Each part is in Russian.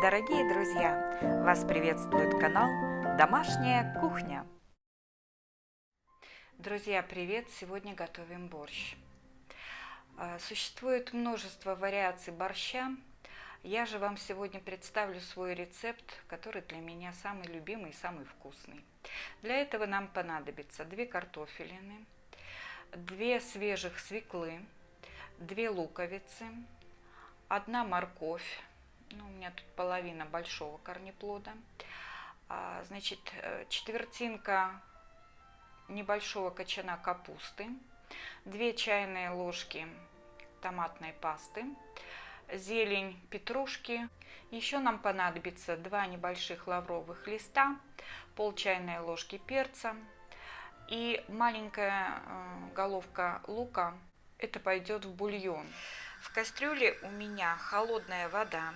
Дорогие друзья, вас приветствует канал «Домашняя кухня». Друзья, привет! Сегодня готовим борщ. Существует множество вариаций борща. Я же вам сегодня представлю свой рецепт, который для меня самый любимый и самый вкусный. Для этого нам понадобится 2 картофелины, 2 свежих свеклы, 2 луковицы, 1 морковь. У меня тут половина большого корнеплода. Значит, четвертинка небольшого кочана капусты, 2 чайные ложки томатной пасты, зелень петрушки. Еще нам понадобится 2 небольших лавровых листа, пол чайной ложки перца и маленькая головка лука. Это пойдет в бульон. В кастрюле у меня холодная вода,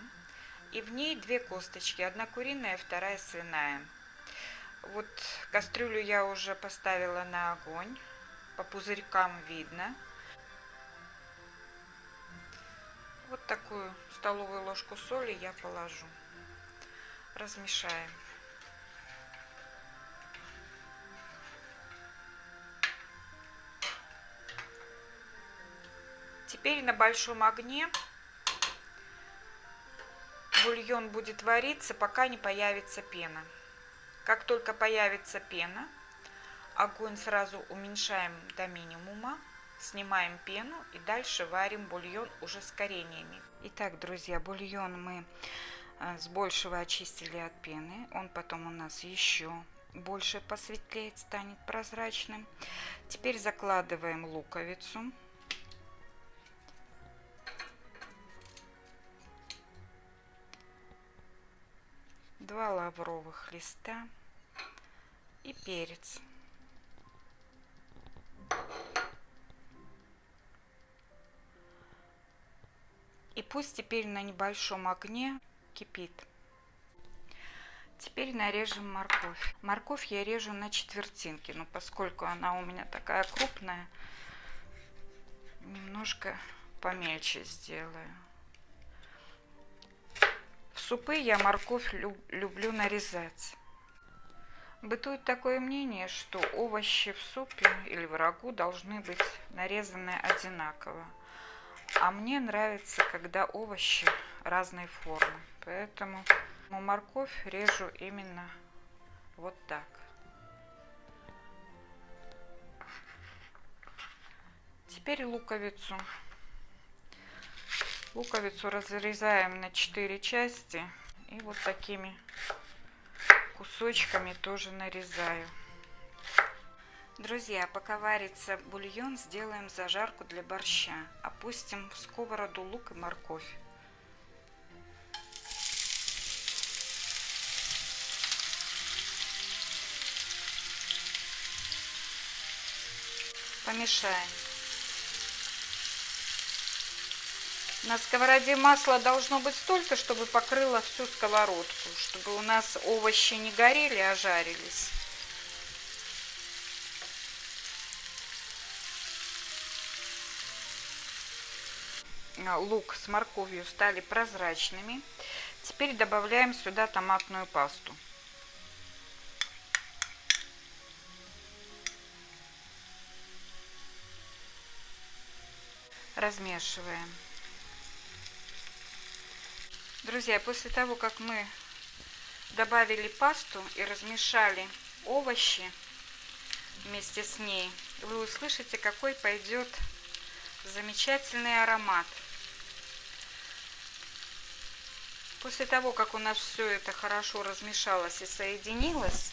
и в ней 2 косточки, 1 куриная, 2 свиная. Вот кастрюлю я уже поставила на огонь, по пузырькам видно. Вот такую столовую ложку соли я положу. Размешаем. Теперь на большом огне бульон будет вариться, пока не появится пена. Как только появится пена, огонь сразу уменьшаем до минимума, снимаем пену и дальше варим бульон уже с кореньями. Итак, друзья, бульон мы с большего очистили от пены. Он потом у нас еще больше посветлеет, станет прозрачным. Теперь закладываем луковицу. Два лавровых листа и перец. И пусть теперь на небольшом огне кипит. Теперь нарежем морковь. Морковь я режу на четвертинки, но поскольку она у меня такая крупная, немножко помельче сделаю. В супы я морковь люблю нарезать. Бытует такое мнение, что овощи в супе или в рагу должны быть нарезаны одинаково. А мне нравится, когда овощи разной формы. Поэтому морковь режу именно вот так. Теперь луковицу. Луковицу разрезаем на 4 части и вот такими кусочками тоже нарезаю. Друзья, пока варится бульон, сделаем зажарку для борща. Опустим в сковороду лук и морковь. Помешаем. На сковороде масло должно быть столько, чтобы покрыло всю сковородку, чтобы у нас овощи не горели, а жарились. Лук с морковью стали прозрачными. Теперь добавляем сюда томатную пасту. Размешиваем. Друзья, после того, как мы добавили пасту и размешали овощи вместе с ней, вы услышите, какой пойдет замечательный аромат. После того, как у нас все это хорошо размешалось и соединилось,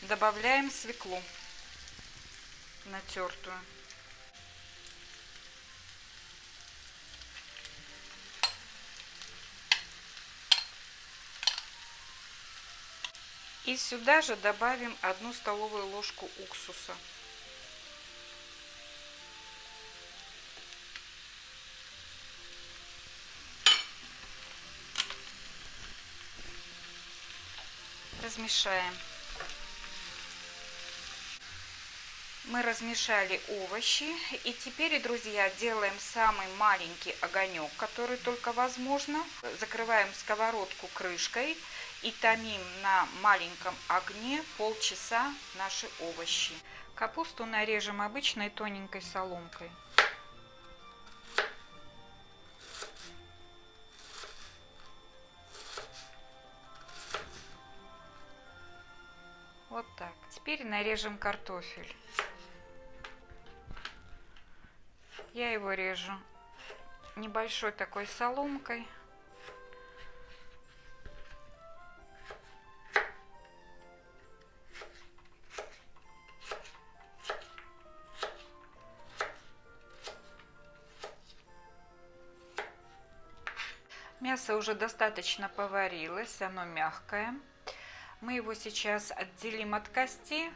добавляем свеклу натертую. И сюда же добавим 1 столовую ложку уксуса. Размешаем. Мы размешали овощи. И теперь, друзья, делаем самый маленький огонек, который только возможно. Закрываем сковородку крышкой и томим на маленьком огне полчаса наши овощи. Капусту нарежем обычной тоненькой соломкой. Вот так. Теперь нарежем картофель. Я его режу небольшой такой соломкой. Мясо уже достаточно поварилось, оно мягкое. Мы его сейчас отделим от кости,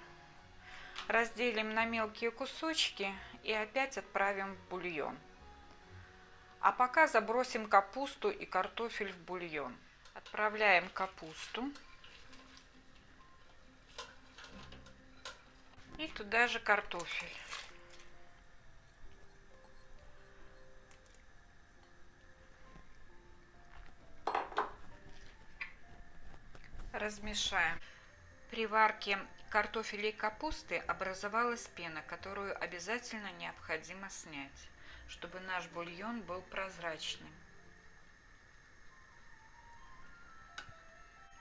разделим на мелкие кусочки и опять отправим в бульон. А пока забросим капусту и картофель в бульон. Отправляем капусту. И туда же картофель. Размешаем. При варке картофеля и капусты образовалась пена, которую обязательно необходимо снять, чтобы наш бульон был прозрачным.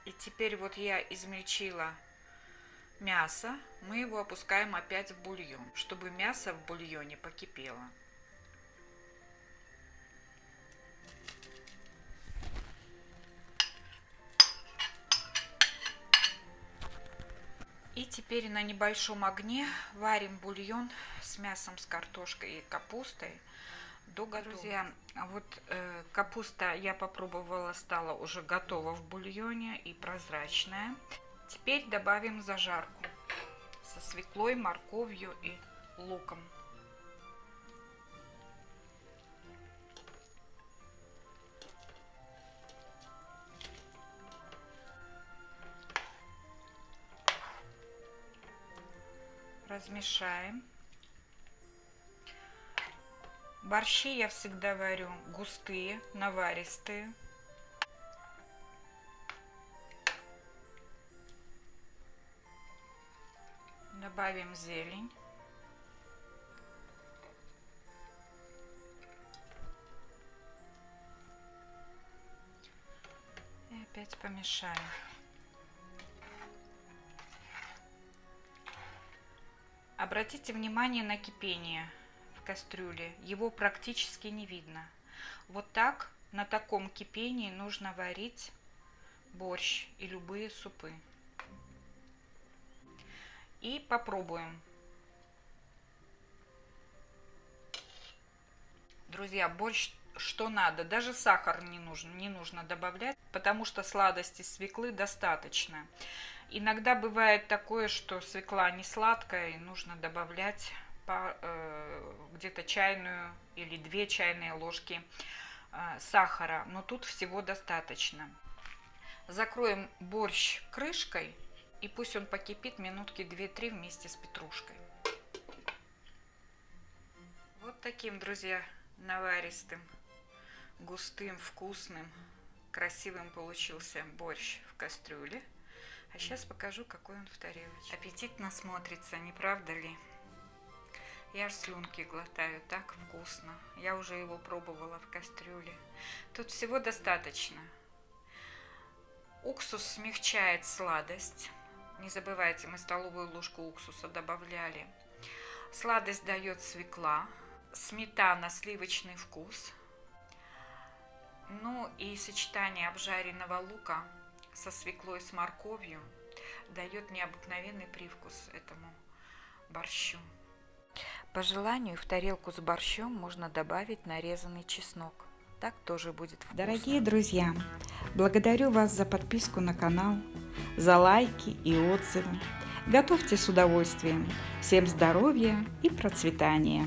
И теперь вот я измельчила мясо, мы его опускаем опять в бульон, чтобы мясо в бульоне покипело. И теперь на небольшом огне варим бульон с мясом, с картошкой и капустой до готовности. Друзья, вот капуста я попробовала, стала уже готова в бульоне и прозрачная. Теперь добавим зажарку со свеклой, морковью и луком. Размешаем. Борщи я всегда варю густые, наваристые. Добавим зелень. И опять помешаем. Обратите внимание на кипение в кастрюле. Его практически не видно. Вот так, на таком кипении нужно варить борщ и любые супы. И попробуем. Друзья, борщ что надо, даже сахар не нужно добавлять, потому что сладости свеклы достаточно. Иногда бывает такое, что свекла не сладкая, и нужно добавлять где-то чайную или 2 чайные ложки сахара, но тут всего достаточно. Закроем борщ крышкой, и пусть он покипит минутки 2-3 вместе с петрушкой. Вот таким, друзья, наваристым, густым, вкусным, красивым получился борщ в кастрюле. А сейчас покажу, какой он в тарелочке. Аппетитно смотрится, не правда ли? Я аж слюнки глотаю, так вкусно. Я уже его пробовала в кастрюле. Тут всего достаточно. Уксус смягчает сладость. Не забывайте, мы столовую ложку уксуса добавляли. Сладость дает свекла. Сметана, сливочный вкус. Ну и сочетание обжаренного лука со свеклой, с морковью дает необыкновенный привкус этому борщу. По желанию в тарелку с борщом можно добавить нарезанный чеснок. Так тоже будет вкусно. Дорогие друзья, благодарю вас за подписку на канал, за лайки и отзывы. Готовьте с удовольствием. Всем здоровья и процветания!